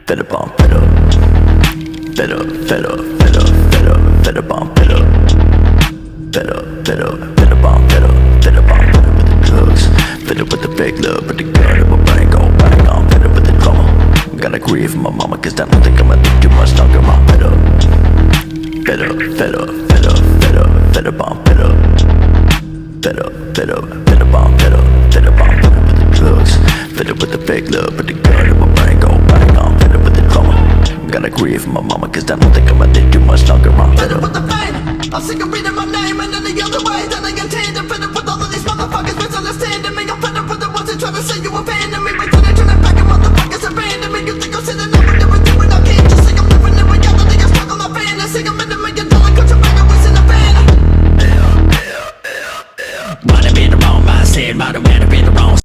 Fed up on fed up. Fed up, fed up, fed up, fed up, fed up on fed up. Fed up, fed up, fed up on fed up. Fed up on fed up with the drugs. Fed up with the fake love, but the gun in my brain go bang on. Fed up with the drama. Gotta grieve for my mama, cause I don't think I'ma live too much longer. I'm fed up. Fed up, fed up, fed up, fed up, fed up on fed up. Fed up, fed up, fed up on fed up. Fed up on fed up with the drugs. Fed up with the fake love, but the gun in my brain go bang on. Fed up with the drama. Gotta grieve for my mama, cause I don't think I'ma live too much longer. I'm fed up with the pain. I'm sick of reading my name and any other way that I intend. I'm fed up with all of these motherfuckers misunderstanding me. I'm fed up with the ones that try to say you abandon me, but then they turn it back and motherfuckers abandon me. You think I'm sitting up and never doing